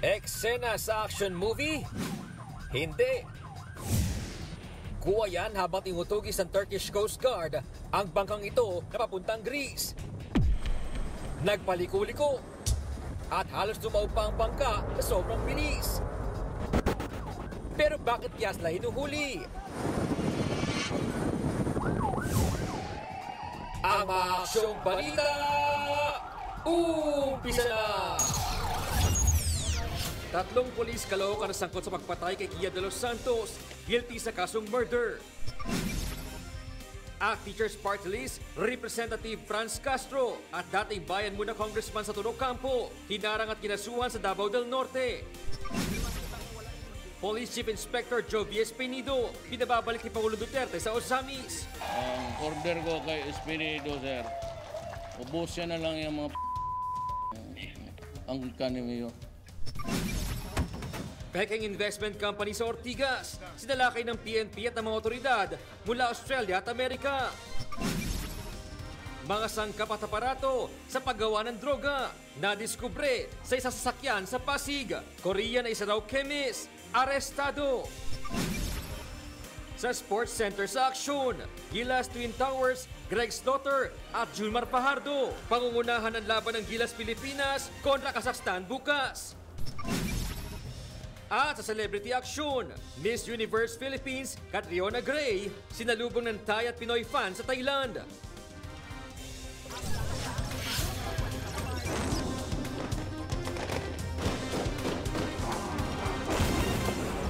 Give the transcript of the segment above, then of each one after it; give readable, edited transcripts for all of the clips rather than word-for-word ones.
Eksena sa action movie? Hindi. Kuwayan habang tinutugis ng Turkish Coast Guard ang bangkang ito na papuntang Greece. Nagpaliko-liko at halos tumaw pa ang bangka sa sobrang bilis. Pero bakit kaya sila hinuhuli? Ang mga aksyong balita, umpisa na! Tatlong pulis Caloocan na sangkot sa pagpatay kay Kia de los Santos, guilty sa kasong murder. Act Teachers Party List, Representative Franz Castro at dating bayan muna congressman sa Tondo Campo, hinarang at kinasuhan sa Davao del Norte. Police Chief Inspector Jovi Espinido, pinababalik ni Pangulo Duterte sa Osamis. Ang order ko kay Espinido, sir, ubusin na lang yung mga ang kanimiyo. Peking Investment Company sa Ortigas, sinalakay ng PNP at ng mga otoridad mula Australia at Amerika. Mga sangkap at aparato sa paggawa ng droga, nadiskubre sa isang sasakyan sa Pasig. Korean na isa raw chemist, arestado. Sa Sports Center sa Aksyon, Gilas Twin Towers, Greg Slaughter at Julmar Fajardo. Pangungunahan ang laban ng Gilas Pilipinas kontra Kazakhstan bukas. At sa Celebrity Action, Miss Universe Philippines, Catriona Gray, sinalubong ng Thai at Pinoy fans sa Thailand.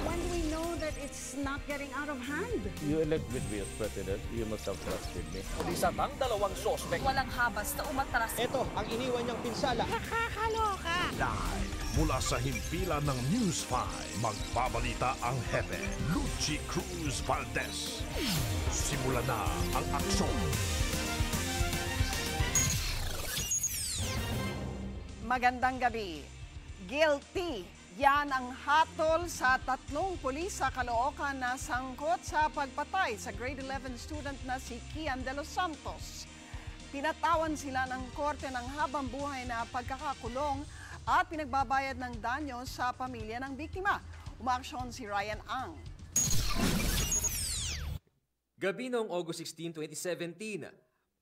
When do we know that it's not getting out of hand? You elected me as president, you must have trusted me. Isa pang dalawang sospek. Walang habas na umatras. Ito ang iniwan niyang pinsala. Nakakaloka! Live mula sa himpilan ng News 5, magbabalita ang hepe, Lucy Cruz Valdez. Simula na ang aksyon. Magandang gabi. Guilty. Yan ang hatol sa tatlong pulis sa Caloocan na sangkot sa pagpatay sa grade 11 student na si Kian de los Santos. Pinatawan sila ng korte ng habang buhay na pagkakakulong at pinagbabayad ng danyo sa pamilya ng biktima. Umaksyon si Ryan Ang. Gabi noong August 16, 2017,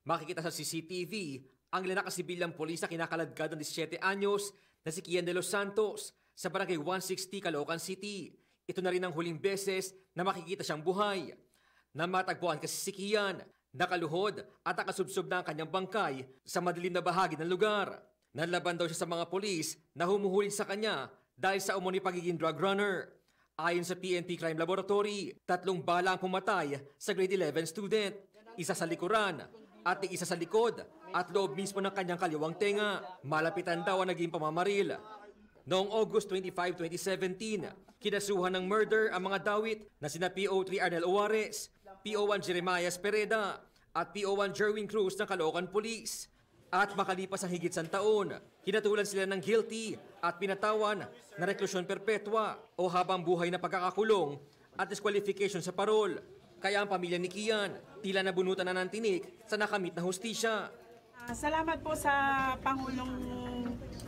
makikita sa CCTV ang ilang nakasibilyang polis na kinakaladkad ng 17 anyos na si Kian de los Santos sa barangay 160 Caloocan City. Ito na rin ang huling beses na makikita siyang buhay. Namatagpuan kasi si Kian, nakaluhod at nakasubsob na ang kanyang bangkay sa madilim na bahagi ng lugar. Nanlaban daw siya sa mga polis na humuhuli sa kanya dahil sa umano'y pagiging drug runner. Ayon sa PNP Crime Laboratory, 3 bala ang pumatay sa grade 11 student, isa sa likuran at isa sa likod at loob mismo ng kanyang kaliwang tenga. Malapitan daw ang naging pamamaril. Noong August 25, 2017, kinasuhan ng murder ang mga dawit na sina PO3 Arnel Uwares, PO1 Jeremias Pereda at PO1 Jerwin Cruz ng Caloocan Police. At makalipas ang higit sang taon, hinatulan sila ng guilty at pinatawan na reklusyon perpetua o habang buhay na pagkakakulong at disqualification sa parol. Kaya ang pamilya ni Kian tila nabunutan na ng tinik sa nakamit na hustisya. Salamat po sa Pangulong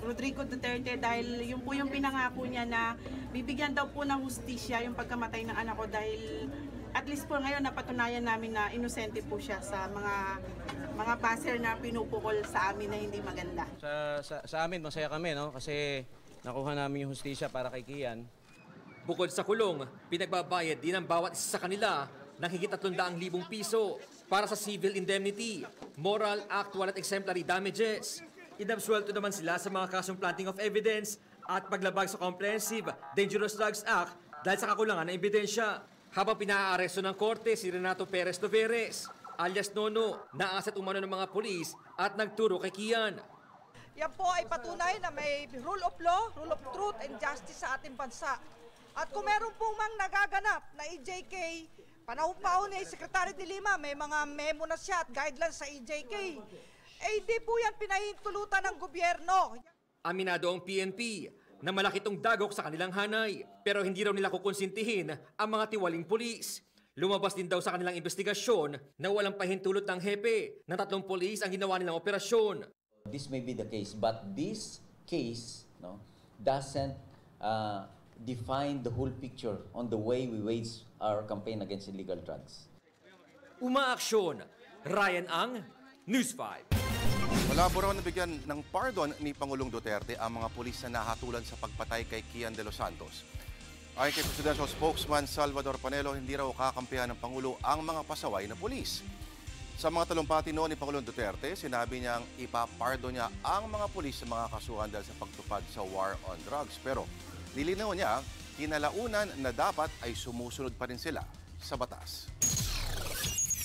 Rodrigo Duterte dahil yun po yung pinangako niya na bibigyan daw po ng hustisya yung pagkamatay ng anak ko dahil at least po ngayon napatunayan namin na inosente po siya sa mga baser na pinupukol sa amin na hindi maganda. Sa amin, masaya kami, no? Kasi nakuha namin yung hustisya para kay Kian. Bukod sa kulong, pinagbabayad din ang bawat isa sa kanila ng higit 300,000 piso para sa civil indemnity, moral, actual at exemplary damages. Inabsuelto naman sila sa mga kasong planting of evidence at paglabag sa Comprehensive Dangerous Drugs Act dahil sa kakulangan ng ebidensya. Habang pinaaresto ng korte si Renato Perez Doveres, alias Nono, naasat umano ng mga pulis at nagturo kay Kian. Yan po ay patunay na may rule of law, rule of truth and justice sa ating bansa. At kung meron pong mang nagaganap na EJK, panahon-panahon ni Secretary de Lima, may mga memo na siya at guidelines sa EJK. Eh di po yan pinahintulutan ng gobyerno. Aminado ang PNP na malaki itong dagok sa kanilang hanay, pero hindi raw nila kukonsintihin ang mga tiwaling pulis. Lumabas din daw sa kanilang investigasyon na walang pahintulot ng hepe ng 3 pulis ang ginawa nilang operasyon. This may be the case, but this case doesn't define the whole picture on the way we wage our campaign against illegal drugs. Umaaksyon, Ryan Ang, News 5. Malabo raw nabigyan ng pardon ni Pangulong Duterte ang mga pulis na nahatulan sa pagpatay kay Kian de los Santos. Ayon kay Presidential Spokesman Salvador Panelo, hindi raw kakampihan ng Pangulo ang mga pasaway na pulis. Sa mga talumpati noon ni Pangulong Duterte, sinabi niyang ipapardon niya ang mga pulis sa mga kasuhan dahil sa pagtupad sa war on drugs. Pero nilinaw niya, kinalaunan na dapat ay sumusunod pa rin sila sa batas.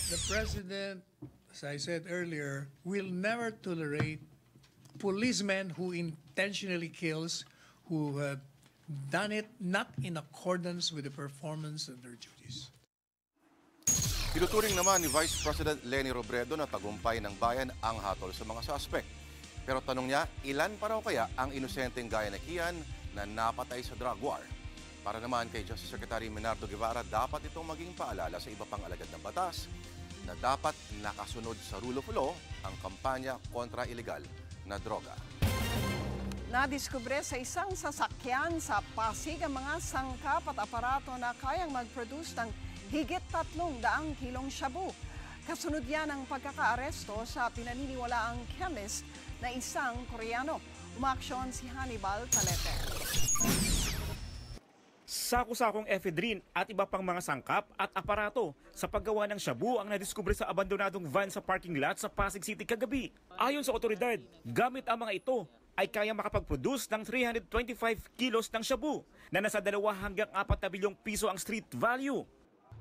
The President, as I said earlier, will never tolerate policemen who intentionally kills, who have done it not in accordance with the performance of their duties. Tinuturing naman ni Vice President Leni Robredo na tagumpay ng bayan ang hatol sa mga suspect. Pero tanong niya, ilan pa raw kaya ang inosenteng gaya na Kian na napatay sa drug war? Para naman kay Justice Secretary Menardo Guevara, dapat itong maging paalala sa iba pang alagad ng batas na dapat nakasunod sa rule of law ang kampanya kontra ilegal na droga. Nadiskubre sa isang sasakyan sa Pasig ang mga sangkap at aparato na kayang mag-produce ng higit 300 kilong shabu. Kasunod yan ang pagkakaaresto sa pinaniniwalaang chemist na isang Koreano. Umaksyon si Hannibal Talete. Sako-sakong ephedrine at iba pang mga sangkap at aparato sa paggawa ng shabu ang nadiskubre sa abandonadong van sa parking lot sa Pasig City kagabi. Ayon sa otoridad, gamit ang mga ito ay kaya makapag-produce ng 325 kilos ng shabu na nasa 2 hanggang 4 na bilyong piso ang street value.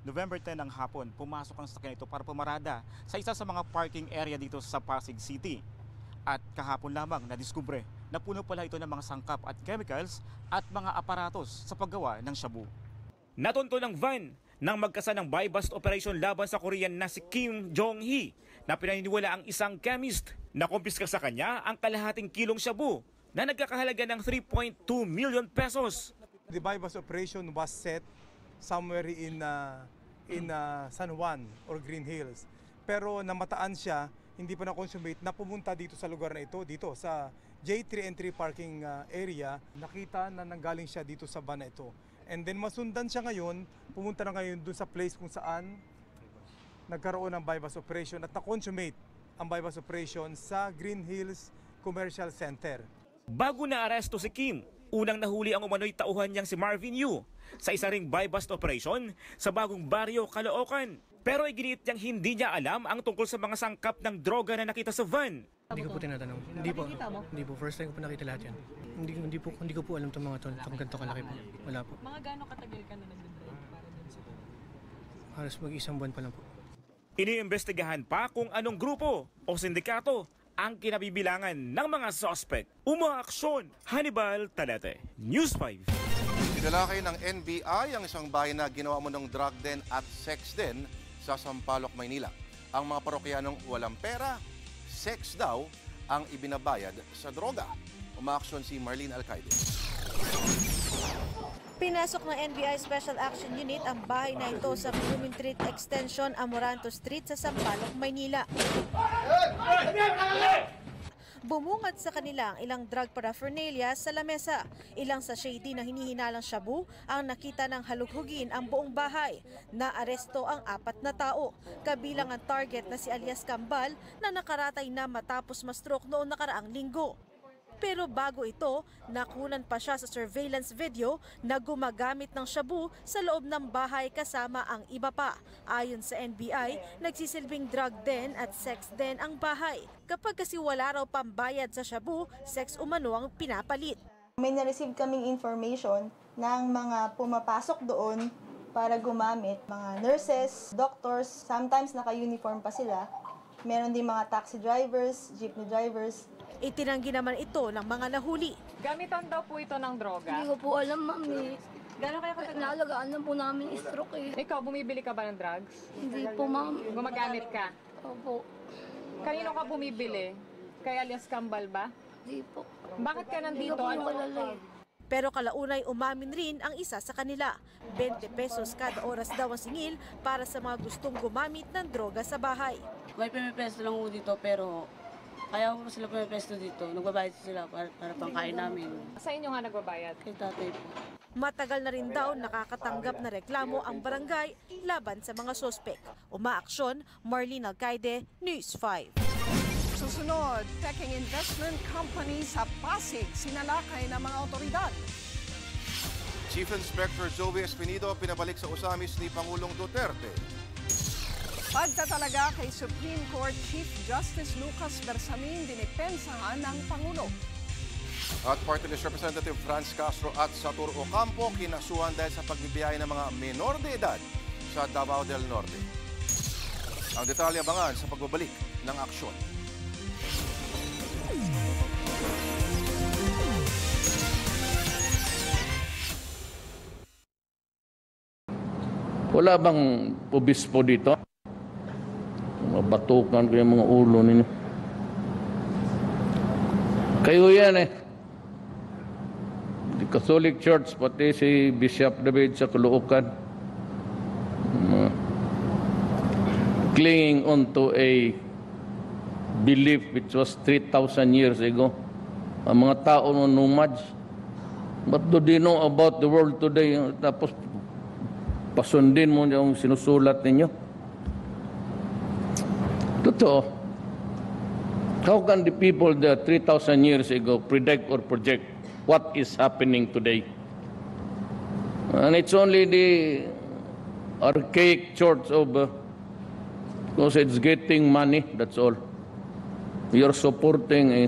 November 10 ng hapon, pumasok ang sakyan ito para pumarada sa isa sa mga parking area dito sa Pasig City. At kahapon lamang nadiskubre na puno pala ito ng mga sangkap at chemicals at mga aparatos sa paggawa ng shabu. Natunto ng van nang magkasa ng buy-bust operation laban sa Korean na si Kim Jong-hee na pinaniniwala ang isang chemist na kumpiska sa kanya ang kalahating kilong shabu na nagkakahalaga ng 3.2 million pesos. The buy-bust operation was set somewhere in San Juan or Green Hills. Pero namataan siya, hindi pa na-consummate na pumunta dito sa lugar na ito, dito sa J3 entry parking area. Nakita na nanggaling siya dito sa van na ito. And then masundan siya ngayon, pumunta na ngayon dun sa place kung saan nagkaroon ng buy-bust operation at na-consummate ang buy-bust operation sa Green Hills Commercial Center. Bago na aresto si Kim, unang nahuli ang umano'y tauhan niyang si Marvin Yu sa isa ring buy-bust operation sa bagong baryo, Caloocan. Pero iginiit niyang hindi niya alam ang tungkol sa mga sangkap ng droga na nakita sa van. Hindi ko po tinatanong. Hindi po. First time ko po nakita lahat yan. Hindi ko po alam itong mga ito. Itong ganito kalaki po. Wala po. Mga gano'ng katagal ka na nag-drive para dun sa Halos mag-isang buwan pa lang po. Iniimbestigahan pa kung anong grupo o sindikato ang kinabibilangan ng mga suspect. Umaaksyon, Hannibal Talete, News 5. Sinalakay ng NBI ang isang bahay na ginawa mo ng drug den at sex den sa Sampaloc, Maynila. Ang mga parokyanong walang pera, sex daw ang ibinabayad sa droga. Umaaksyon si Marlene Alcaide. Pinasok ng NBI Special Action Unit ang bahay na ito sa Blooming Street Extension, Amoranto Street sa Sampaloc, Maynila. Bumungad sa kanila ang ilang drug paraphernalia sa lamesa. Ilang sachet din na hinihinalang shabu ang nakita ng halughugin ang buong bahay. Naaresto ang 4 na tao, kabilang ang target na si alias Kambal na nakaratay na matapos ma-stroke noong nakaraang linggo. Pero bago ito, nakunan pa siya sa surveillance video na gumagamit ng shabu sa loob ng bahay kasama ang iba pa. Ayon sa NBI, nagsisilbing drug den at sex den ang bahay. Kapag kasi wala raw pambayad sa shabu, sex umano ang pinapalit. May na-receive kaming information ng mga pumapasok doon para gumamit. Mga nurses, doctors, sometimes naka-uniform pa sila. Meron din mga taxi drivers, jeepney drivers. Itinanggi naman ito ng mga nahuli. Gamitan daw po ito ng droga? Hindi ko po alam, mami. Gano'n kaya katagal? Naalagaan lang po namin stroke eh. Ikaw, bumibili ka ba ng drugs? Hindi po, ma'am. Gumagamit ka? Opo. Kanino ka bumibili? Kay alias Kambal ba? Hindi po. Bakit ka nandito? Hindi ko kilala eh. Pero kalaunay umamin rin ang isa sa kanila. 20 pesos kada oras daw ang singil para sa mga gustong gumamit ng droga sa bahay. May pimipesto lang po dito pero Kaya po sila pumepesto dito. Nagbabayad sila para pangkain namin. Sa inyo nga nagbabayad? Kay tatay po. Matagal na rin daw nakakatanggap na reklamo ang barangay laban sa mga sospek. Umaaksyon, Marlene Alcaide, News 5. Susunod, Peking Investment Company sa Pasig sinalakay ng mga otoridad. Chief Inspector Zoe Espinido pinabalik sa usamis ni Pangulong Duterte. Pagtatalaga kay Supreme Court Chief Justice Lucas Bersamin dinipensahan ng Pangulo. At Party List Representative Franz Castro at Satur Ocampo kinasuhan dahil sa pagbibiyay ng mga menor de edad sa Davao del Norte. Ang detalye abangan sa pagbabalik ng aksyon. Wala bang obispo dito? Mabatukan ko yung mga ulo ninyo. Kayo yan eh. The Catholic Church, pati si Bishop David sa Caloocan. Clinging on to a belief which was 3,000 years ago. Ang mga tao ng nomads. What do they know about the world today? Tapos pasundin mo yung sinusulat ninyo. Totoo. How can the people there 3,000 years ago predict or project what is happening today? And it's only the archaic church of because it's getting money, that's all. You're supporting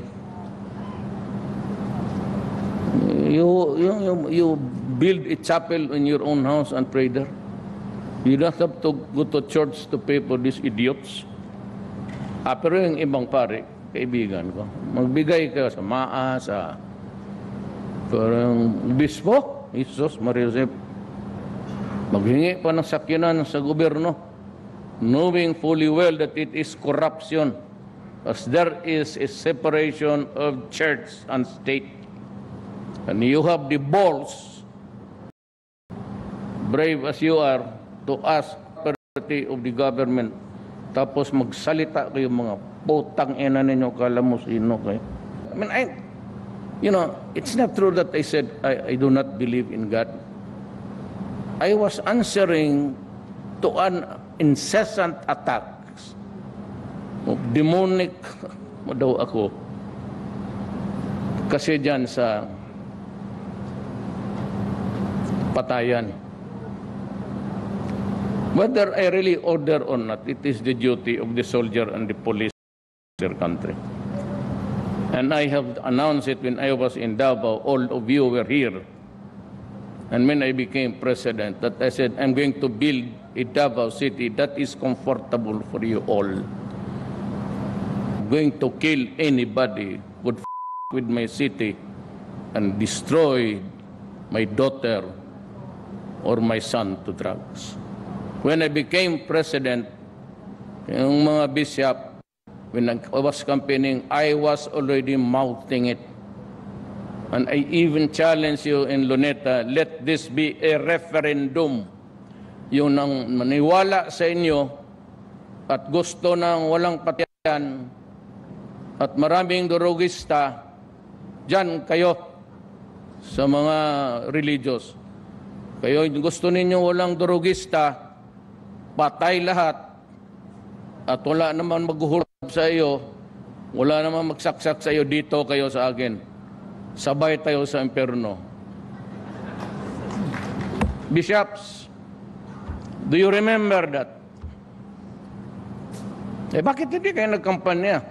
you build a chapel in your own house and pray there. You don't have to go to church to pay for these idiots. Pero yung ibang pare, kaibigan ko, magbigay ka sa maa, sa parang bispo, Jesus, Maria Josep, maghingi pa ng sakyanan sa gobyerno, knowing fully well that it is corruption, as there is a separation of church and state. And you have the balls, brave as you are, to ask property of the government. Tapos magsalita kayo mga putang ina ninyo, kala mo sino kayo. I mean, it's not true that I said I do not believe in God. I was answering to an incessant attacks of demonic daw ako. Kasi dyan sa patayan. Whether I really order or not, it is the duty of the soldier and the police of their country. And I have announced it when I was in Davao, all of you were here. And when I became president, that I said, I'm going to build a Davao City that is comfortable for you all. I'm going to kill anybody who would with my city and destroy my daughter or my son to drugs. When I became president, yung mga bishop, when I was campaigning, I was already mouthing it. And I even challenge you in Luneta, let this be a referendum. Yung nang maniwala sa inyo at gusto ng walang patiyan at maraming durugista, dyan kayo sa mga religious. Kayo gusto ninyo walang durugista, patay lahat, at wala naman maghuhulog sa iyo, wala naman magsaksak sa iyo, dito kayo sa akin. Sabay tayo sa impyerno. Bishops, do you remember that? Bakit hindi kayo nagkampanya?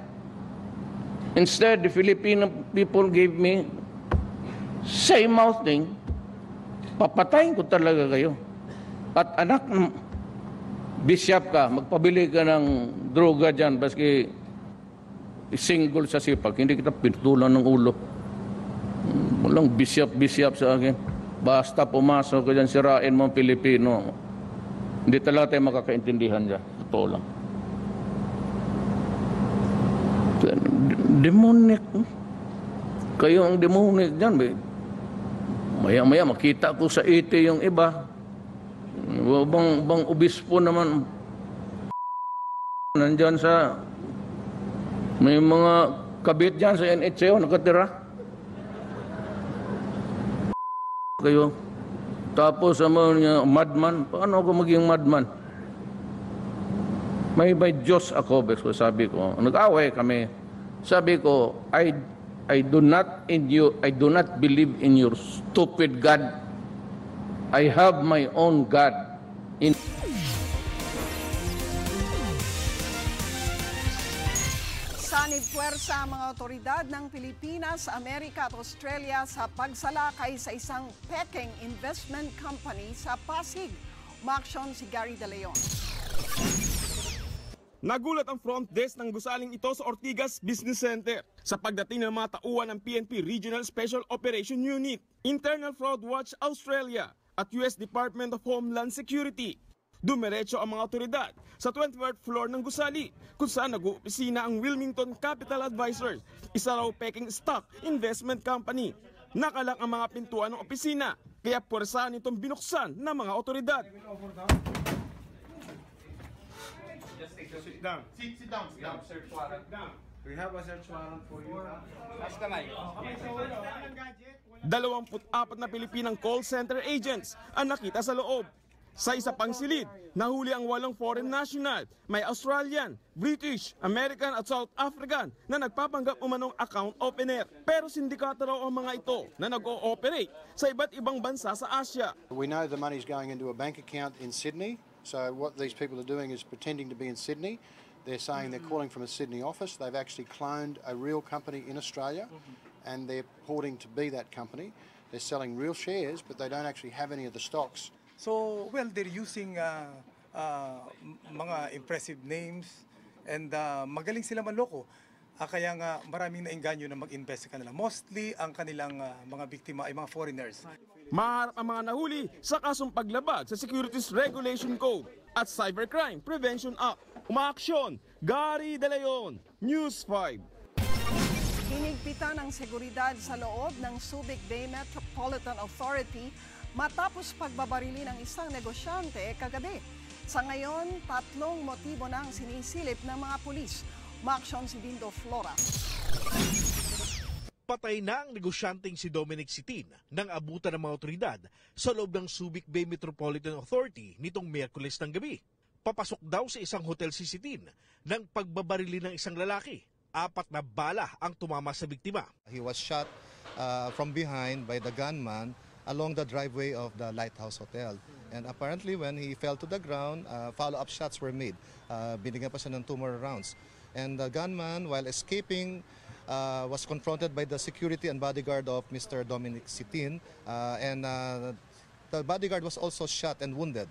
Instead, the Filipino people gave me same mouthing, papatayin ko talaga kayo. At anak, bishop ka, magpabili ka ng droga dyan, baski single sa sipag, hindi kita pintulan ng ulo. Walang bishop sa akin. Basta pumasok ka dyan, sirain mo ang Pilipino. Hindi talaga tayo makakaintindihan dyan. Totoo lang. Demonic. Kayo ang demonic dyan. Maya-maya makita ko sa ite yung iba. Bang obispo naman nandyan sa may mga kabit dyan sa NHO, nakatira. Kayo. Tapos sama niya, madman. Paano ako maging madman? May Diyos ako, sabi ko. Nag-away kami. Sabi ko, I do not believe in your stupid God. I have my own God. Sanib puwersa ang mga otoridad ng Pilipinas, Amerika at Australia sa pagsalakay sa isang peking investment company sa Pasig. Umaksyon si Gary De Leon. Nagulat ang front desk ng gusaling ito sa Ortigas Business Center sa pagdating ng mga tauhan ng PNP Regional Special Operation Unit, Internal Fraud Watch Australia at US Department of Homeland Security. Dumiretso ang mga otoridad sa 24th floor ng gusali kung saan nag-uopisina ang Wilmington Capital Advisors, isa raw peking stock investment company. Nakalang ang mga pintuan ng opisina kaya puwersahan itong binuksan ng mga otoridad. Sit down. Sit down. Search warrant. We have a search warrant for you. Taas kamay. 24 na Pilipinang call center agents ang nakita sa loob. Sa isa pang silid, nahuli ang 8 foreign national, may Australian, British, American at South African na nagpapanggap umanong account opener. Pero sindikato raw ang mga ito na nag-o-operate sa iba't ibang bansa sa Asia. We know the money is going into a bank account in Sydney. So what these people are doing is pretending to be in Sydney. They're saying they're calling from a Sydney office. They've actually cloned a real company in Australia and they're purporting to be that company. They're selling real shares, but they don't actually have any of the stocks. So, well, they're using mga impressive names and magaling sila manloko. Kaya nga maraming nainganyo na mag-invest sa kanila. Mostly ang kanilang mga biktima ay mga foreigners. Maharap ang mga nahuli sa kasong paglabag sa Securities Regulation Code at Cybercrime Prevention Act. Umaaksyon, Gary De Leon, News 5. Hinigpitan ng seguridad sa loob ng Subic Bay Metropolitan Authority matapos pagbabarili ng isang negosyante kagabi. Sa ngayon, 3 motibo na ang sinisilip ng mga pulis. Umaksyon si Dindo Flora. Patay na ang negosyanteng si Dominic Sitin nang abutan ng mga otoridad sa loob ng Subic Bay Metropolitan Authority nitong Miyerkules ng gabi. Papasok daw sa isang hotel si Sitin nang pagbabarili ng isang lalaki. 4 na bala ang tumama sa biktima. He was shot from behind by the gunman along the driveway of the Lighthouse Hotel. And apparently when he fell to the ground, follow-up shots were made. Binigyan pa siya ng 2 more rounds. And the gunman, while escaping, was confronted by the security and bodyguard of Mr. Dominic Sitin. And the bodyguard was also shot and wounded.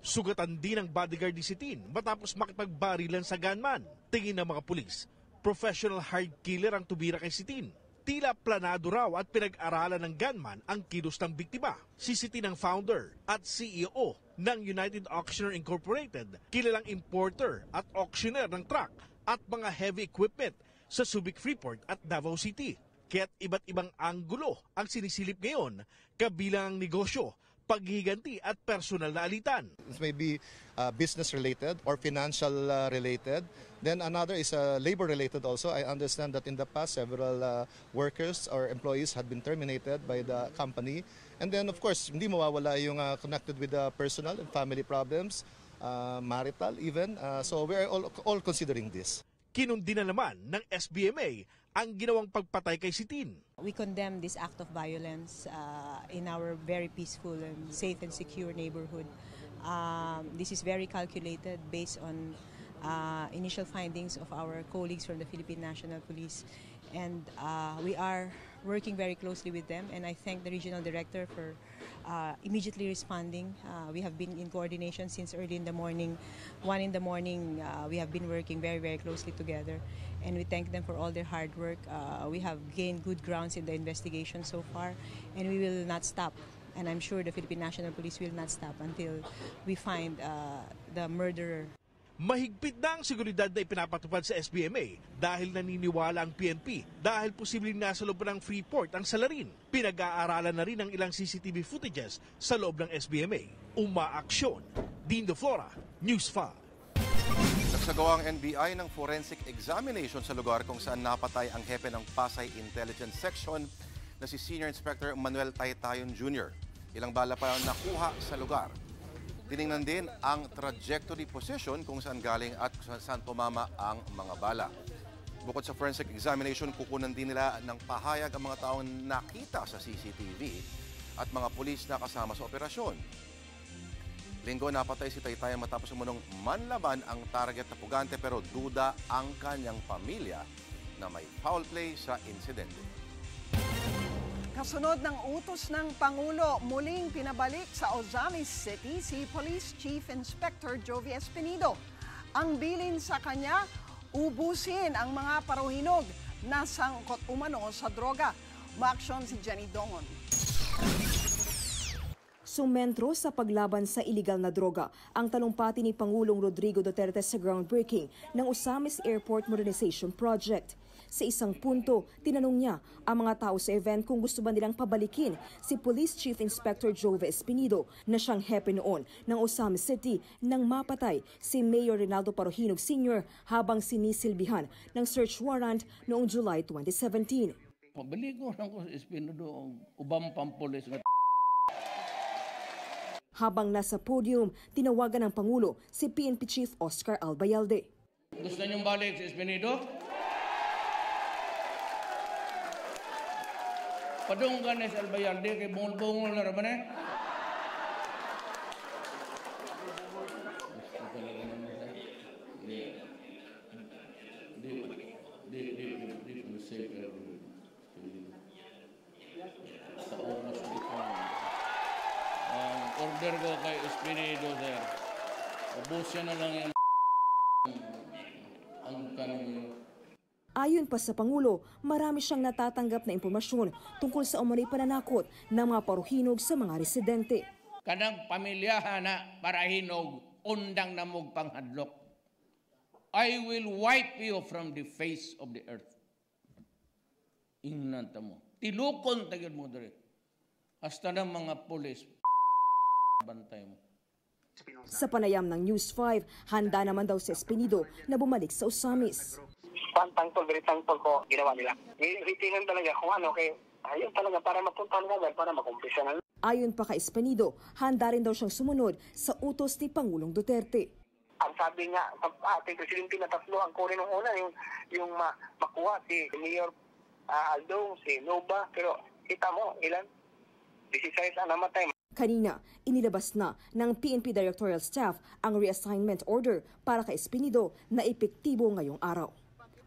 Sugatan din ang bodyguard ni Sitin matapos makipagbarilan sa gunman. Tingin ng mga pulis, professional hard killer ang tumira kay Sitin. Tila planado raw at pinag-aralan ng gunman ang kilos ng biktima. Si Sitin ang founder at CEO ng United Auctioneer Incorporated, kilalang importer at auctioneer ng truck at mga heavy equipment sa Subic Freeport at Davao City. Kaya't iba't ibang anggulo ang sinisilip ngayon, kabilang ang negosyo, paghihiganti at personal na alitan. This may be business-related or financial-related. Then another is labor-related also. I understand that in the past, several workers or employees had been terminated by the company. And then, of course, hindi mawawala yung connected with the personal and family problems, marital even. So we're all considering this. Kinundi na naman ng SBMA ang ginawang pagpatay kay Sitin. We condemn this act of violence in our very peaceful and safe and secure neighborhood. This is very calculated based on initial findings of our colleagues from the Philippine National Police. And we are working very closely with them, and I thank the regional director for immediately responding. We have been in coordination since early in the morning. 1 in the morning, we have been working very, very closely together, and we thank them for all their hard work. We have gained good grounds in the investigation so far, and we will not stop. And I'm sure the Philippine National Police will not stop until we find the murderer. Mahigpit na ang seguridad na ipinapatupad sa SBMA dahil naniniwala ang PNP dahil posibleng nasa loob ng Freeport ang salarin. Pinag-aaralan na rin ang ilang CCTV footages sa loob ng SBMA. Umaaksyon. Dindo Flora, News 5. Nagsagawa ang NBI ng forensic examination sa lugar kung saan napatay ang hepe ng Pasay Intelligence Section na si Senior Inspector Manuel Taytayon Jr. Ilang bala pa ang nakuha sa lugar. Tiningnan din ang trajectory position kung saan galing at kung saan tumama ang mga bala. Bukod sa forensic examination, kukunan din nila ng pahayag ang mga taong nakita sa CCTV at mga pulis na kasama sa operasyon. Linggo, napatay si Taytayan matapos umunong manlaban ang target na pugante pero duda ang kanyang pamilya na may foul play sa insidente. Kasunod ng utos ng Pangulo, muling pinabalik sa Ozamis City si Police Chief Inspector Jovi Espinido. Ang bilin sa kanya, ubusin ang mga paruhinog na sangkot umano sa droga. Maaksyon si Jenny Dongon. Sumentro sa paglaban sa iligal na droga ang talumpati ni Pangulong Rodrigo Duterte sa groundbreaking ng Ozamis Airport Modernization Project. Sa isang punto, tinanong niya ang mga tao sa event kung gusto ba nilang pabalikin si Police Chief Inspector Jove Espinido na siyang hepe noon ng Ozamis City nang mapatay si Mayor Rinaldo Parohinog Sr. habang sinisilbihan ng search warrant noong July 2017. Pabaligo lang ko si Espinido, ubang pampulis na Habang nasa podium, tinawagan ng Pangulo si PNP Chief Oscar Albayalde. Gusto niyong balik si Espinido? Padung ka na si Albayalde, kay bungol-bungol na raman eh. Sa oras dito. Order ko kay Espinido, sir. Ubusin na lang yan ang kanong. Ayon pa sa Pangulo, marami siyang natatanggap na impormasyon tungkol sa umano'y pananakot ng mga paruhinog sa mga residente. Kanang pamilyahan na parahinog, undang namog panghadlok. I will wipe you from the face of the earth. Ingnan mo. Tilukon tagid mo diri. Hasta ng mga pulis, bantay mo. Sa panayam ng News 5, handa naman daw si Espinido na bumalik sa Ozamis. Very thankful ko ginawa nila. Ritinan talaga kung ano, kay ayun talaga para mapunta nila, para makumpisa na. Ayon pa kay Espinido, handa rin daw siyang sumunod sa utos ni Pangulong Duterte. Ang sabi nga sa ating presidente na tatlo ang kunin ng una, yung makuha si Mayor Aldong, si Nova, pero kita mo, ilan? 16 ang namatay. Kanina, inilabas na ng PNP Directorial Staff ang reassignment order para kay Espinido na epektibo ngayong araw.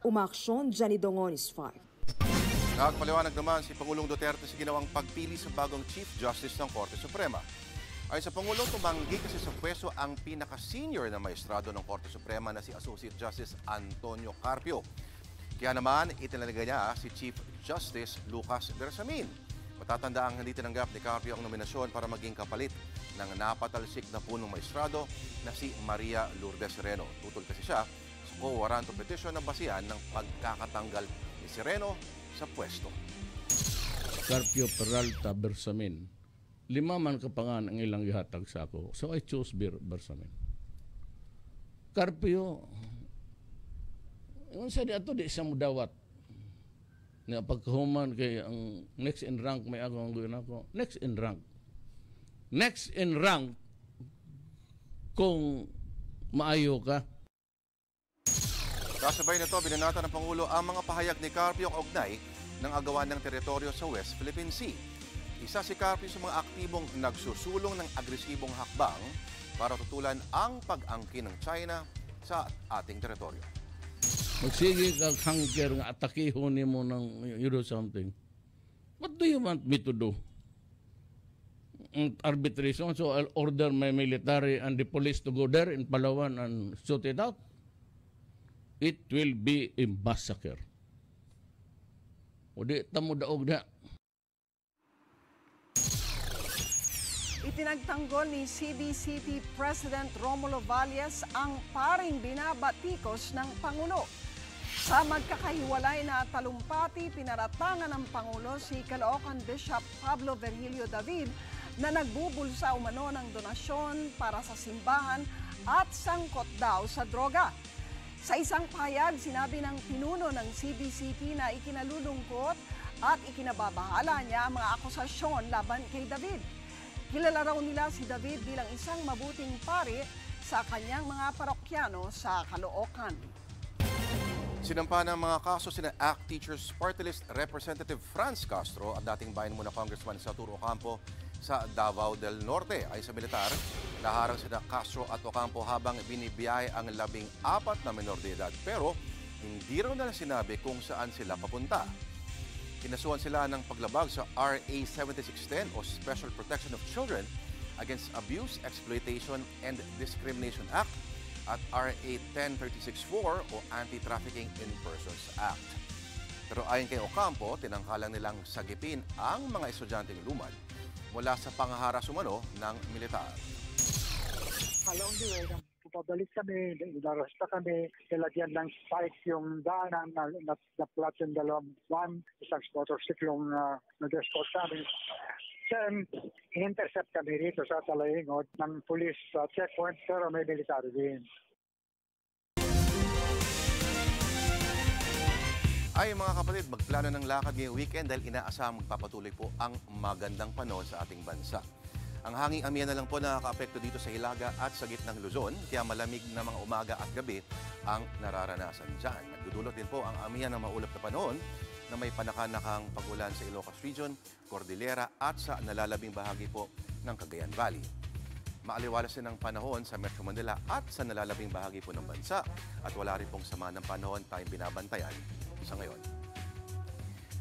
Umaksyon, Jenny Dongon is 5. Nagpaliwanag naman si Pangulong Duterte sa ginawang pagpili sa bagong Chief Justice ng Korte Suprema. Ayon sa Pangulo, tumanggi kasi sa pwesto ang pinaka-senior na maestrado ng Korte Suprema na si Associate Justice Antonio Carpio. Kaya naman, itinalaga niya si Chief Justice Lucas Bersamin. Matatanda ang hindi tinanggap ni Carpio ang nominasyon para maging kapalit ng napatalsik na punong maestrado na si Maria Lourdes Sereno. Tutol kasi siya sa co-warranto petition na basihan ng pagkakatanggal ni Sereno sa pwesto. Carpio Peralta Bersamin. 5 man kapangan ang ilang gihatag sa ako. So I chose Bersamin. Carpio, yung sa di ato di siya mudawat. Na pagkahuman kay ang next in rank may ako ang gawin ako. Next in rank. Next in rank kung maayo ka. Kasabay nito, binanata ng Pangulo ang mga pahayag ni Carpio kaugnay ng agawan ng teritoryo sa West Philippine Sea. Isa si Carpio sa mga aktibong nagsusulong ng agresibong hakbang para tutulan ang pag-angkin ng China sa ating teritoryo. Magsige kag hunger nga atakihon nimo ng you do something. What do you want me to do? Arbitration, so I'll order my military and the police to go there in Palawan and shoot it out. It will be a massacre. O di tamo daog na. Itinagtanggol ni CBCP President Romulo Valles ang paring binabatikos ng Pangulo. Sa magkakahiwalay na talumpati, pinaratangan ng Pangulo si Caloocan Bishop Pablo Virgilio David na nagbubulsa umano ng donasyon para sa simbahan at sangkot daw sa droga. Sa isang pahayag, sinabi ng pinuno ng CBCP na ikinalulungkot at ikinababahala niya ang mga akusasyon laban kay David. Kilala raw nila si David bilang isang mabuting pari sa kanyang mga parokyano sa Caloocan. Sinampa ng mga kaso sina ACT Teachers Party List Representative Franz Castro at dating Bayan Muna Congressman Saturo Ocampo sa Davao del Norte. Ayon sa militar, naharang sina Castro at Ocampo habang binibiyahe ang 14 na menor de edad. Pero hindi raw nila sinabi kung saan sila papunta. Kinasuhan sila ng paglabag sa RA 7610 o Special Protection of Children Against Abuse, Exploitation, and Discrimination Act at RA 10364 o Anti-Trafficking in Persons Act. Pero ayon kay Ocampo, tinangkalang nilang sagipin ang mga estudyanteng lumad mula sa panghaharas umano ng militar. Along the way, pabalik kami, inarasta kami, nilagyan ng spike yung daanan na plat yung dalawang van, isang motorcycle yung nag-escort kami. Then, intercept kami rito sa Talayingod ng police checkpoint pero may military din. Ay mga kapatid, magplano ng lakad ngayong weekend dahil inaasahang magpapatuloy po ang magandang panahon sa ating bansa. Ang hanging amihan na lang po nakaka-apekto dito sa Hilaga at sa gitnang Luzon, kaya malamig na mga umaga at gabi ang nararanasan dyan. Nagdudulot din po ang amihan ng maulap na panahon na may panakanakang pagulan sa Ilocos Region, Cordillera at sa nalalabing bahagi po ng Cagayan Valley. Maaliwalas din ang panahon sa Metro Manila at sa nalalabing bahagi po ng bansa at wala rin pong sama ng panahon tayong binabantayan sa ngayon.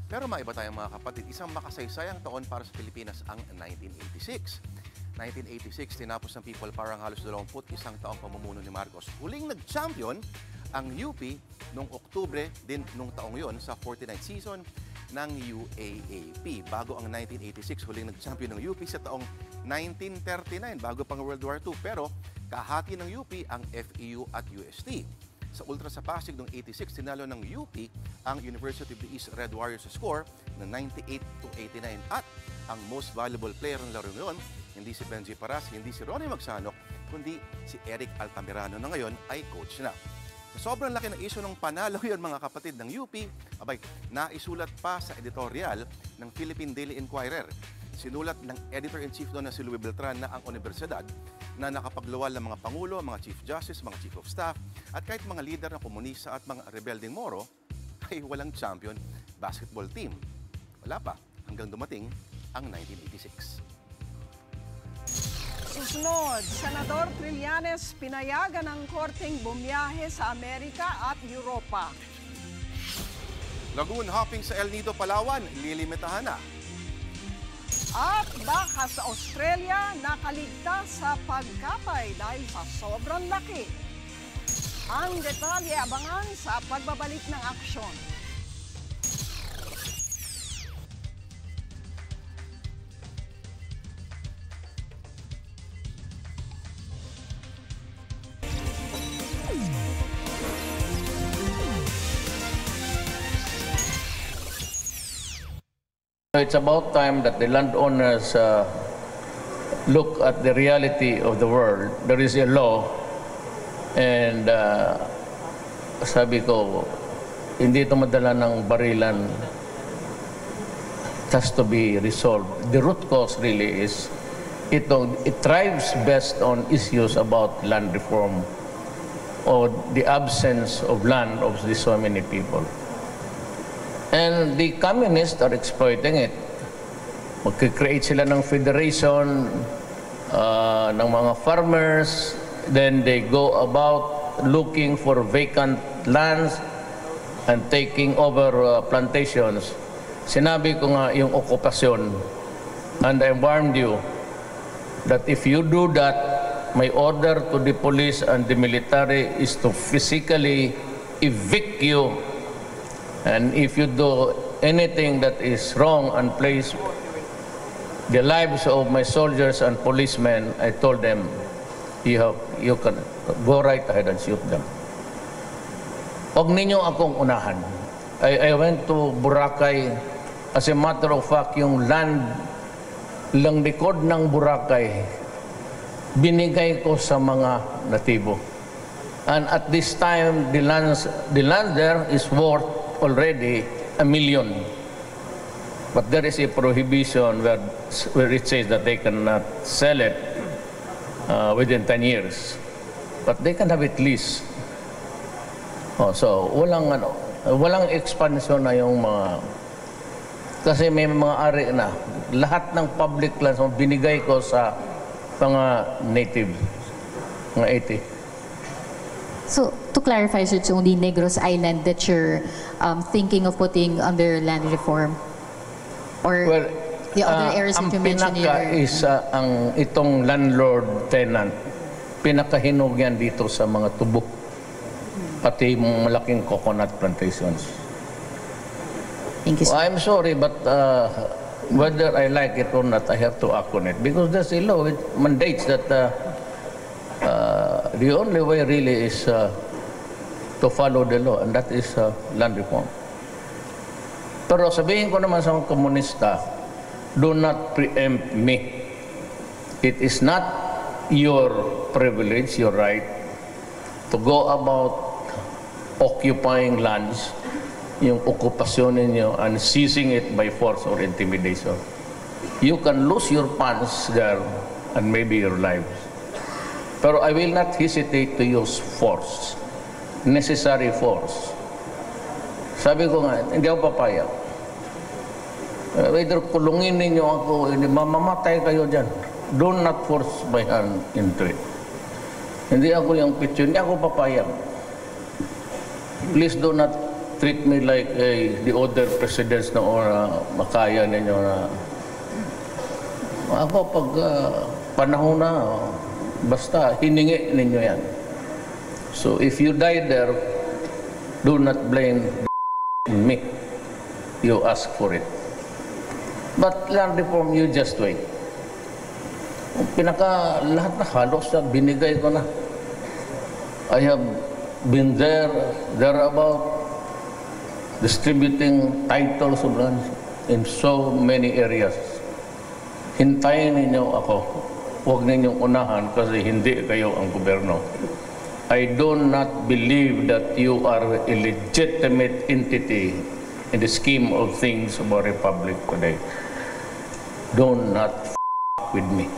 Pero maiba tayong mga kapatid, isang makasaysayang taon para sa Pilipinas ang 1986. 1986, tinapos ng People Power ang halos 21 taong pamumuno ni Marcos. Huling nag-champion ang UP noong Oktubre din nung taong yon sa 49th season ng UAAP. Bago ang 1986, huling nag-champion ng UP sa taong 1939, bago pang World War II. Pero kahati ng UP ang FEU at UST. Sa Ultra sa Pasig noong 86, tinalo ng UP ang University of the East Red Warriors sa score na 98-89. At ang most valuable player ng laro ngayon, hindi si Benji Paras, hindi si Ronnie Magsanok, kundi si Eric Altamirano na ngayon ay coach na. Sa sobrang laki ng issue ng panalo yun mga kapatid ng UP, abay, naisulat pa sa editorial ng Philippine Daily Inquirer. Sinulat ng editor-in-chief doon na si Louis Beltran na ang universidad na nakapagluwal ng mga pangulo, mga chief justice, mga chief of staff, at kahit mga leader ng komunista at mga rebelding Moro, ay walang champion basketball team. Wala pa hanggang dumating ang 1986. Susunod, Senador Trillanes pinayagan ng korteng bumiyahe sa Amerika at Europa. Lagoon hopping sa El Nido, Palawan, lilimitahan na. At baka sa Australia nakaligtas sa pagkapay dahil sa sobrang laki. Ang detalye abangan sa pagbabalik ng aksyon. It's about time that the landowners look at the reality of the world. There is a law and sabi ko, hindi ito madala ng barilan. It has to be resolved. The root cause really is it thrives best on issues about land reform or the absence of land of so many people. And the communists are exploiting it. Mag-create sila ng federation ng mga farmers. Then they go about looking for vacant lands and taking over plantations. Sinabi ko nga yung okupasyon. And I warned you that if you do that, my order to the police and the military is to physically evict you. And if you do anything that is wrong and place the lives of my soldiers and policemen, I told them, you can go right ahead and shoot them. Huwag ninyo akong unahan. I went to Boracay. As a matter of fact, yung land lang likod ng Boracay, binigay ko sa mga natibo. And at this time, the land there is worth already $1 million. But there is a prohibition where it says that they cannot sell it within 10 years. But they can have it leased. So walang expansion na yung mga, kasi may mga ari na. Lahat ng public lands binigay ko sa mga native, mga 80. So, to clarify, sir, it's only Negros Island that you're thinking of putting under land reform? Or well, the other areas that you mentioned here? Ang pinaka is itong landlord-tenant. Pinakahinog yan dito sa mga tubo. Pati malaking coconut plantations. Thank you, sir. I'm sorry, but whether I like it or not, I have to act on it. Because there's a law, it mandates that the only way really is to follow the law, and that is land reform. Pero sabihin ko naman sa mga komunista, do not preempt me. It is not your privilege, your right, to go about occupying lands, yung okupasyon ninyo, and seizing it by force or intimidation. You can lose your funds there and maybe your lives. Pero I will not hesitate to use force, necessary force. Sabi ko nga, hindi ako papayag. Either kulungin ninyo ako, mamamatay kayo dyan. Do not force my hand into it. Hindi ako yung picture, hindi ako papayag. Please do not treat me like the other presidents na makaya ninyo na. Ako pag panahon na, basta hiningi ninyo yan. So if you die there, do not blame me. You ask for it. But land reform, you just wait. Lahat na halos na binigay ko na. I have been thereabout, distributing titles of land in so many areas. Hintayin ninyo ako. Huwag ninyong unahan kasi hindi kayo ang gobyerno. I do not believe that you are a legitimate entity in the scheme of things of our republic today. Do not with me.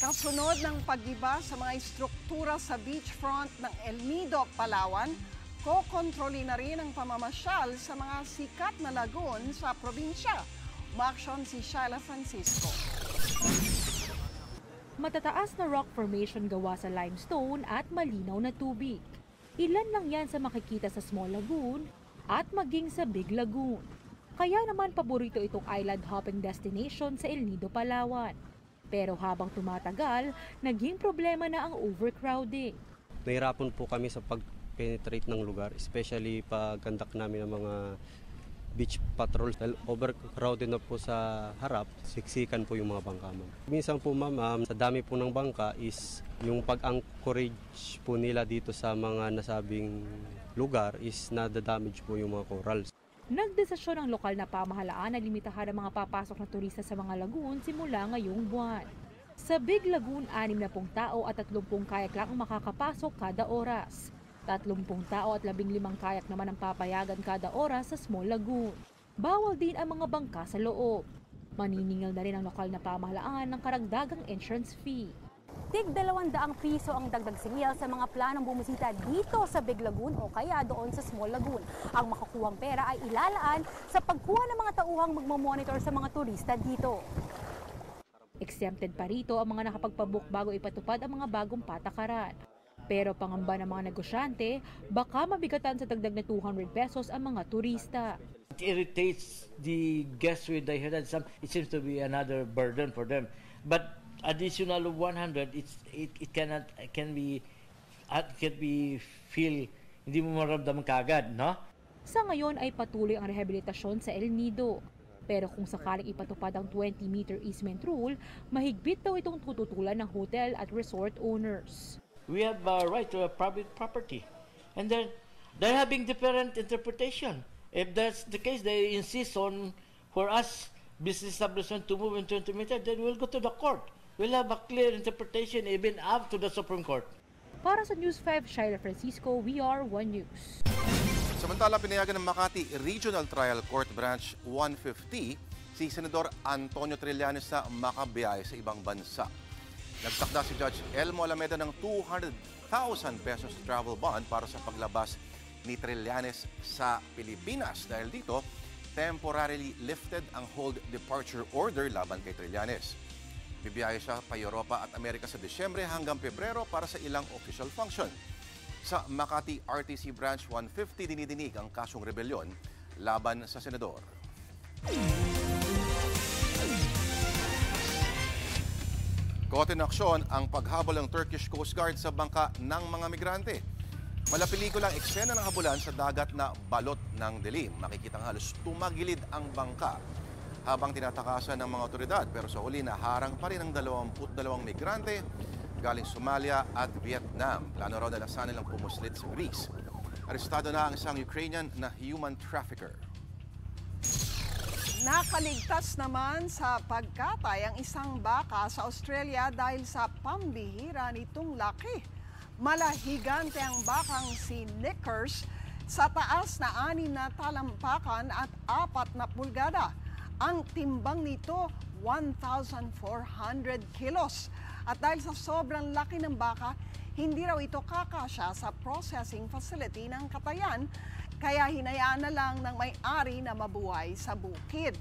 Kasunod ng pag-iba sa mga istruktura sa beachfront ng El Nido, Palawan, kokontrolin na rin ang pamamasyal sa mga sikat na lagoon sa probinsya. Umaksyon si Shaila Francisco. Matataas na rock formation gawa sa limestone at malinaw na tubig. Ilan lang yan sa makikita sa Small Lagoon at maging sa Big Lagoon. Kaya naman paborito itong island hopping destination sa El Nido, Palawan. Pero habang tumatagal, naging problema na ang overcrowding. Nahirapan po kami sa pag-penetrate ng lugar, especially pag conduct namin ng mga beach patrols. Dahil overcrowded na po sa harap, siksikan po yung mga bangka. Minsan po ma'am, sa dami po ng bangka is yung pag-anchorage po nila dito sa mga nasabing lugar is nadadamage po yung mga corals. Nagdesisyon ang lokal na pamahalaan na limitahan ang mga papasok na turista sa mga lagoon simula ngayong buwan. Sa Big Lagoon, 60 tao at 30 kayak lang ang makakapasok kada oras. 30 tao at 15 kayak naman ang papayagan kada oras sa Small Lagoon. Bawal din ang mga bangka sa loob. Maniningil na rin ang lokal na pamahalaan ng karagdagang entrance fee. tig 200 piso ang dagdag singil sa mga planong bumisita dito sa Big Lagoon o kaya doon sa Small Lagoon. Ang makukuhang pera ay ilalaan sa pagkuha ng mga tauhang magmamonitor sa mga turista dito. Exempted pa rito ang mga nakapagpabook bago ipatupad ang mga bagong patakaran. Pero pangamba ng mga negosyante, baka mabigatan sa dagdag na 200 pesos ang mga turista. It irritates the guests when they hear that it seems to be another burden for them. But additional 100, it can be feel hindi mo maramdaman kaagad, no? Sa ngayon ay patuloy ang rehabilitasyon sa El Nido. Pero kung sakaling ipatupad ang 20-meter easement rule, mahigpit daw itong tututulan ng hotel at resort owners. We have a right to a private property, and they're having different interpretation. If that's the case, they insist on for us business establishment to move in 20 meters, then we'll go to the court. We'll have a clear interpretation even up to the Supreme Court. Para sa News 5, Shaila Francisco, we are One News. Samantala, pinayagan ng Makati Regional Trial Court Branch 150 si Senador Antonio Trillanes na makabiyahe sa ibang bansa. Nagtakda si Judge Elmo Alameda ng 200,000 pesos travel bond para sa paglabas ni Trillanes sa Pilipinas. Dahil dito, temporarily lifted ang hold departure order laban kay Trillanes. Bibiyahe siya pa Europa at Amerika sa Disyembre hanggang Pebrero para sa ilang official function. Sa Makati RTC Branch 150, dinidinig ang kasong rebelyon laban sa senador. Kote ng aksyon ang paghabol ng Turkish Coast Guard sa bangka ng mga migrante. Malapelikulang eksena ng habulan sa dagat na balot ng dilim. Makikitang halos tumagilid ang bangka habang tinatakasan ng mga otoridad. Pero sa huli, naharang pa rin ang 22 migrante galing Somalia at Vietnam. Plano raw na lasanan nilang pumuslit sa Greece. Arestado na ang isang Ukrainian na human trafficker. Nakaligtas naman sa pagkatay ang isang baka sa Australia dahil sa pambihira nitong laki. Malahigante ang bakang si Nickers sa taas na 6 na talampakan at 4 na pulgada. Ang timbang nito, 1,400 kilos. At dahil sa sobrang laki ng baka, hindi raw ito kakasya sa processing facility ng Katayan, kaya hinayaan na lang ng may-ari na mabuhay sa bukid.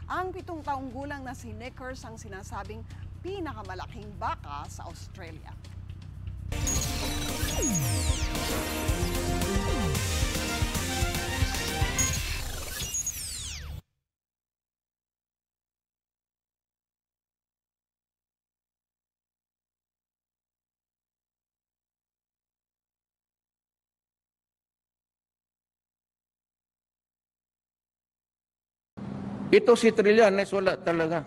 Ang 7 taong gulang na si Nickers ang sinasabing pinakamalaking baka sa Australia. Ito si Trillanes, wala talaga.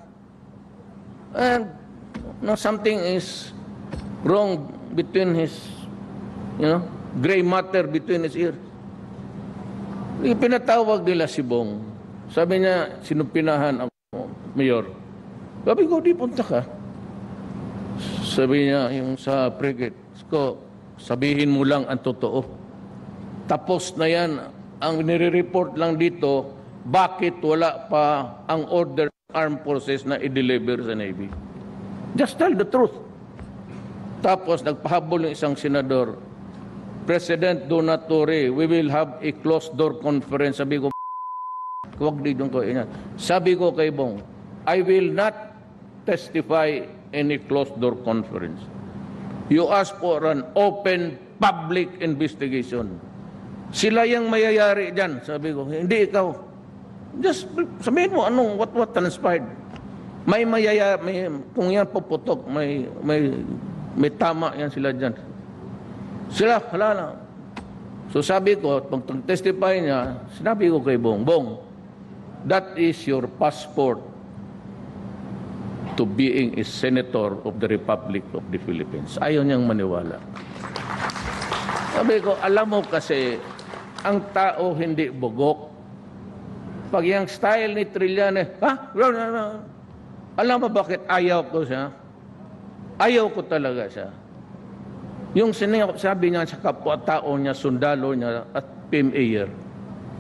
And no, something is wrong between his, gray matter between his ears. Pinatawag nila si Bong. Sabi niya, sinupinahan ako, Mayor. Sabi ko, di punta ka. Sabi niya, yung sa frigate ko, sabihin mo lang ang totoo. Tapos na yan, ang nire-report lang dito, bakit wala pa ang order ng armed forces na i-deliver sa Navy? Just tell the truth. Tapos nagpahabol ng isang senador, President, do not worry, we will have a closed-door conference. Sabi ko, huwag dito ko. Sabi ko kay Bong, I will not testify in a closed-door conference. You ask for an open public investigation. Sila yung mayayari dyan. Sabi ko, hindi ikaw. Just sabihin mo what transpired. May kung yan puputok, may tama yan sila dyan. Sila, wala na. So sabi ko, pag testify niya, sinabi ko kay Bong, that is your passport to being a senator of the Republic of the Philippines. Ayaw niyang maniwala. Sabi ko, alam mo kasi, ang tao hindi bugok. Pag yung style ni Trillanes, alam mo bakit ayaw ko siya? Ayaw ko talaga siya. Yung sabi niya sa kapwa-tao niya, sundalo niya at PMA,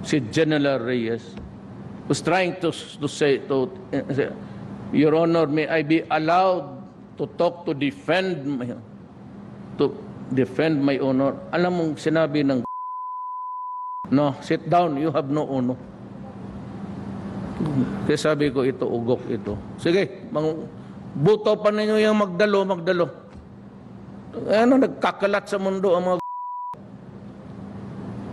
si General Reyes, was trying to say, Your Honor, may I be allowed to talk to defend my honor. Alam mong sinabi ng no, sit down, you have no honor. Kaya sabi ko, ito, ugok ito. Sige, buto pa ninyo yung magdalo. Ano, nagkakalat sa mundo ang mga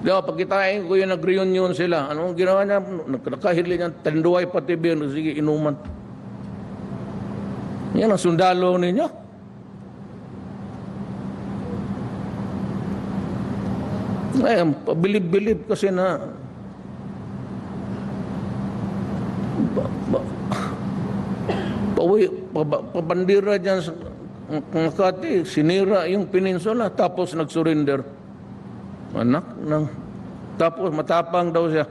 di ba, pagkitain ko yung nag-reunion sila. Anong ginawa niya? Nakahili niya, tanduay pati biyan. Sige, inuman. Yan ang sundalo ninyo. Ay, pabilib-bilib kasi na pabandira dyan sa Makati, sinira yung peninsula, tapos nag-surrender. Anak ng... Tapos matapang daw siya.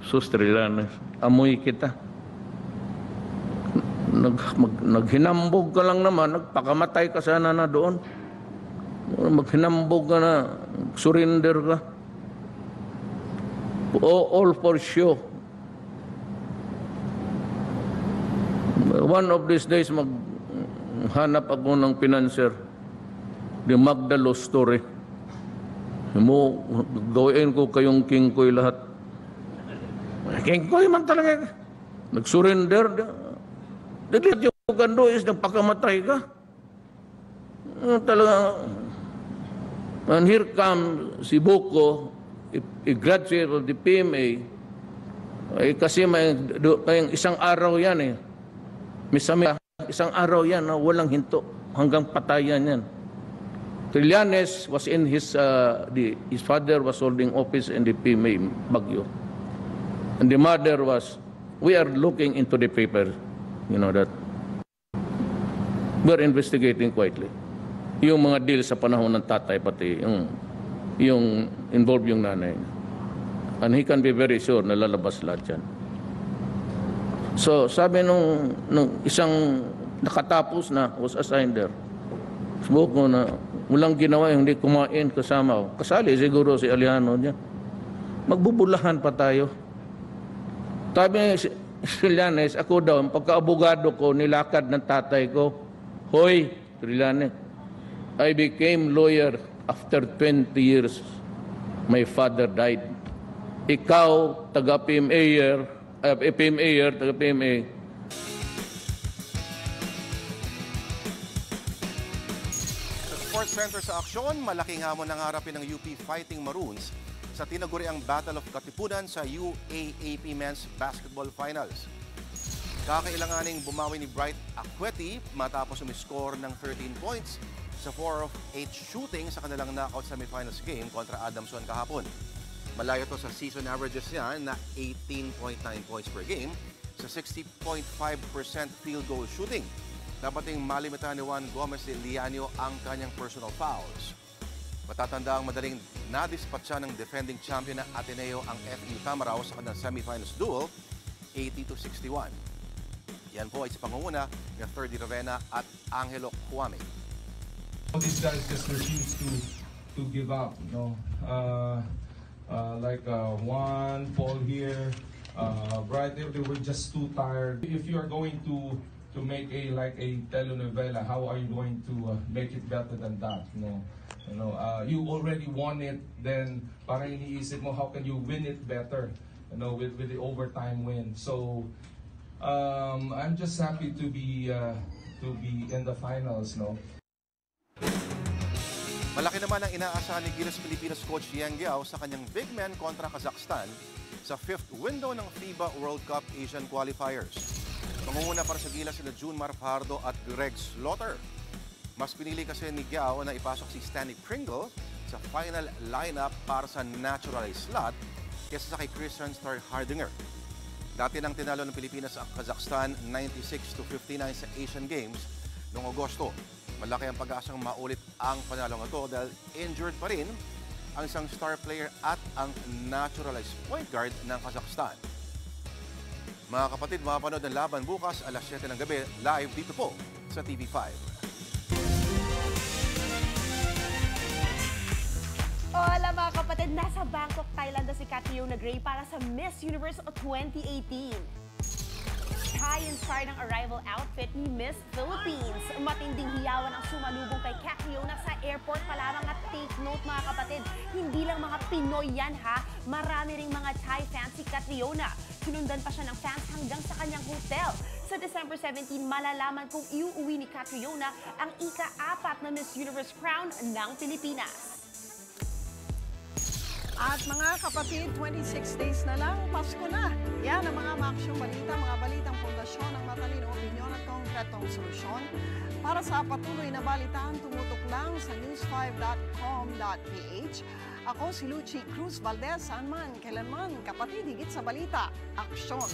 Sustrilanes, amoy kita. Naghinambog ka lang naman, nagpakamatay ka sana na doon. Maghinambog ka na, surrender ka. All for show. One of these days, maghanap ako ng financer. The Magdalo story. Gawin ko kayong King Koy lahat. King Koy man talaga. Nag-surrender. Dili yung gando is nagpakamatay ka. Talaga. And here comes si Boko, a graduate of the PMA. Kasi may isang araw yan eh. Isang araw yan na walang hinto hanggang patayan yan. Trillanes was in his father was holding office in the PMA Baguio. And the mother was, we are looking into the paper, you know that. We are investigating quietly. Yung mga deal sa panahon ng tatay pati, yung involved yung nanay. And he can be very sure na lalabas lahat yan. So sabi nung isang nakatapos na, was assigned there. Sabi ko na, walang ginawa, hindi kumain kasama ko. Kasali siguro si Aliano niya. Magbubulahan pa tayo. Sabi niya, Trillanes, ako daw, pagka-abogado ko, nilakad ng tatay ko, hoy, Trillanes, I became lawyer after 20 years. My father died. Ikaw, taga-PMA, taga-PMA, Sports Center sa Aksyon, malaking hamon ang harapin ng UP Fighting Maroons sa tinaguriang Battle of Katipunan sa UAAP Men's Basketball Finals. Kakailanganing bumawi ni Bright Akweti matapos umiscore ng 13 points sa 4 of 8 shooting sa kanilang knockout semifinals game kontra Adamson kahapon. Malayo to sa season averages niya na 18.9 points per game sa 60.5% field goal shooting. Dapat yung malimitahan ni Juan Gomez de Lianio ang kanyang personal fouls. Matatanda ang madaling nadispatcha ng defending champion na Ateneo ang FU Tamaraw sa kanilang semifinals duel, 80-61. Yan po ay sa pangunguna ng 3rd Ravenna at Angelo Cuame. These guys just refuse to give up, you know. Like one fall here, right there, they were just too tired. If you are going to make a telenovela, how are you going to make it better than that? You already won it, then parang iniisip mo, how can you win it better? With the overtime win. So I'm just happy to be in the finals, no. Malaki naman ang inaasahan ni Gilas Pilipinas coach Yang Giao sa kanyang big man kontra Kazakhstan sa 5th window ng FIBA World Cup Asian Qualifiers. Pangunguna para sa Gilas sina June Marfajardo at Greg Slaughter. Mas pinili kasi ni Giao na ipasok si Stanley Pringle sa final lineup para sa naturalized slot kaysa sa kay Christian Starhardinger. Dati nang tinalo ng Pilipinas ang Kazakhstan 96-59 sa Asian Games noong Agosto. Malaki ang pag-asang maulit ang panalong ito dahil injured pa rin ang isang star player at ang naturalized point guard ng Kazakhstan. Mga kapatid, mapapanood ang laban bukas alas 7 ng gabi live dito po sa TV5. Hola mga kapatid, nasa Bangkok, Thailand na si Katiyong Gray para sa Miss Universe 2018. Chai-inspired ang arrival outfit ni Miss Philippines. Matinding hiyawan ang sumalubong kay Catriona sa airport pa lamang at take note mga kapatid, hindi lang mga Pinoy yan ha, marami ring mga Chai fans si Catriona. Sinundan pa siya ng fans hanggang sa kanyang hotel. Sa December 17, malalaman kung iuuwi ni Catriona ang ika-4 na Miss Universe crown ng Pilipinas. At mga kapatid, 26 days na lang, Pasko na. Yan ang mga maaksyong balita, mga balitang pundasyon ng matalino opinyon at konkretong solusyon. Para sa patuloy na balitaan, tumutok lang sa news5.com.ph. Ako si Lucy Cruz Valdez, saan man, kailanman, kapatid, higit sa balita, Aksyon.